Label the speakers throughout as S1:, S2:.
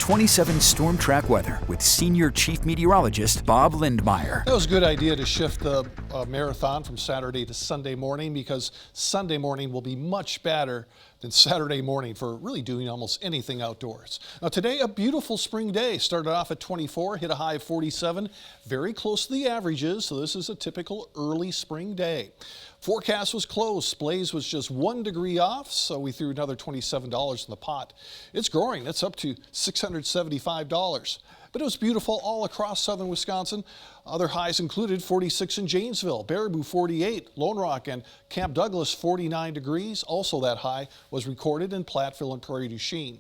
S1: 27 Storm Track weather with Senior Chief Meteorologist Bob Lindmeier.
S2: That was a good idea to shift the marathon from Saturday to Sunday morning, because Sunday morning will be much better than Saturday morning for really doing almost anything outdoors. Now today, a beautiful spring day. Started off at 24, hit a high of 47, very close to the averages, so this is a typical early spring day. Forecast was close. Blaze was just 1 degree off, so we threw another $27 in the pot. It's growing. It's up to $675. But it was beautiful all across southern Wisconsin. Other highs included 46 in Janesville, Baraboo 48, Lone Rock and Camp Douglas 49 degrees. Also that high was recorded in Platteville and Prairie du Chien.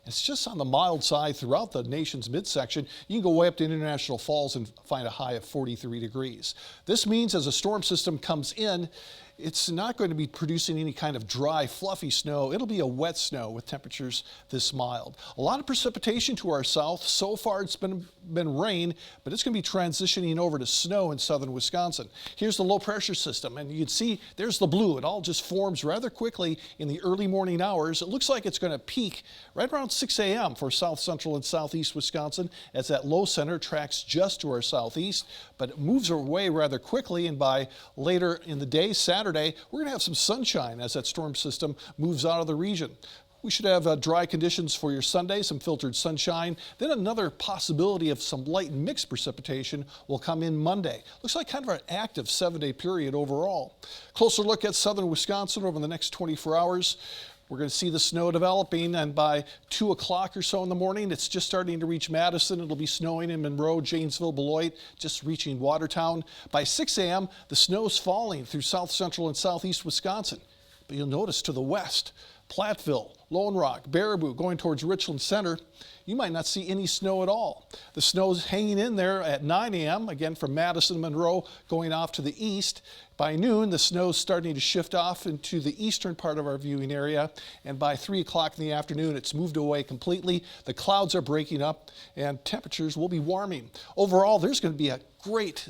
S2: It's just on the mild side throughout the nation's midsection. You can go way up to International Falls and find a high of 43 degrees. This means as a storm system comes in, it's not going to be producing any kind of dry, fluffy snow. It'll be a wet snow with temperatures this mild. A lot of precipitation to our south. So far it's been rain, but it's going to be transitioning over to snow in southern Wisconsin. Here's the low pressure system, and you can see there's the blue. It all just forms rather quickly in the early morning hours. It looks like it's going to peak right around 6 a.m. for south central and southeast Wisconsin, as that low center tracks just to our southeast, but it moves away rather quickly, and by later in the day, Saturday, we're going to have some sunshine as that storm system moves out of the region. We should have dry conditions for your Sunday, some filtered sunshine. Then another possibility of some light mixed precipitation will come in Monday. Looks like kind of an active 7-day period overall. Closer look at southern Wisconsin over the next 24 hours. We're going to see the snow developing, and by 2 o'clock or so in the morning, it's just starting to reach Madison. It'll be snowing in Monroe, Janesville, Beloit, just reaching Watertown. By 6 a.m., the snow's falling through south central and southeast Wisconsin. But you'll notice to the west, Platteville, Lone Rock, Baraboo, going towards Richland Center, you might not see any snow at all. The snow's hanging in there at 9 a.m., again from Madison, Monroe, going off to the east. By noon, the snow's starting to shift off into the eastern part of our viewing area, and by 3 o'clock in the afternoon, it's moved away completely. The clouds are breaking up, and temperatures will be warming. Overall, there's going to be a great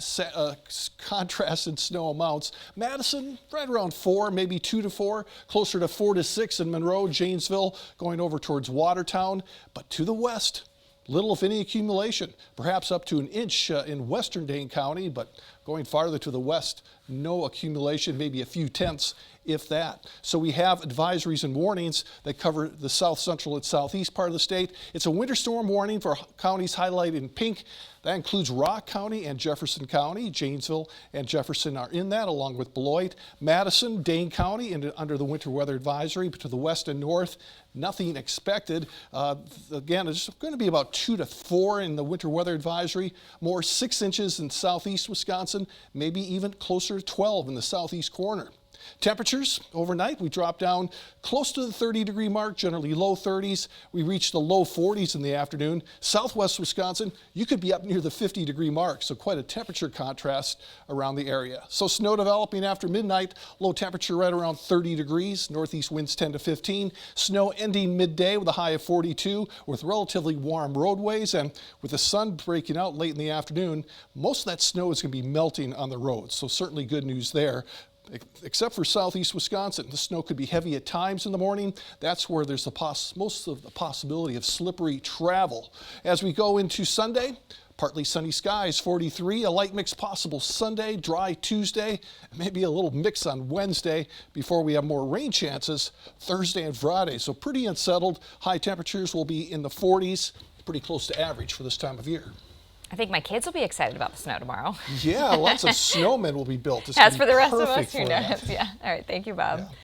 S2: contrast in snow amounts. Madison, right around 4, maybe 2 to 4, closer to 4 to 6 in Monroe, Janesville, going over towards Watertown, but to the west, little if any accumulation, perhaps up to an inch in western Dane County, but going farther to the west, no accumulation, maybe a few tenths, if that. So we have advisories and warnings that cover the south central and southeast part of the state. It's a winter storm warning for counties highlighted in pink. That includes Rock County and Jefferson County. Janesville and Jefferson are in that, along with Beloit. Madison, Dane County under the winter weather advisory, but to the west and north, nothing expected. Again, it's going to be about 2 to 4 in the winter weather advisory, more 6 inches in southeast Wisconsin, maybe even closer to 12 in the southeast corner. Temperatures overnight, we drop down close to the 30-degree mark, generally low 30s. We reach the low 40s in the afternoon. Southwest Wisconsin, you could be up near the 50-degree mark, so quite a temperature contrast around the area. So snow developing after midnight, low temperature right around 30 degrees, northeast winds 10 to 15. Snow ending midday with a high of 42, with relatively warm roadways, and with the sun breaking out late in the afternoon, most of that snow is going to be melting on the roads, so certainly good news there. Except for southeast Wisconsin, the snow could be heavy at times in the morning. That's where there's most of the possibility of slippery travel. As we go into Sunday, partly sunny skies, 43, a light mix possible Sunday, dry Tuesday, maybe a little mix on Wednesday before we have more rain chances Thursday and Friday. So pretty unsettled. High temperatures will be in the 40s, pretty close to average for this time of year.
S3: I think my kids will be excited about the snow tomorrow.
S2: Yeah, lots of snowmen will be built.
S3: As for the rest of us, who knows? Yeah. All right. Thank you, Bob.
S2: Yeah.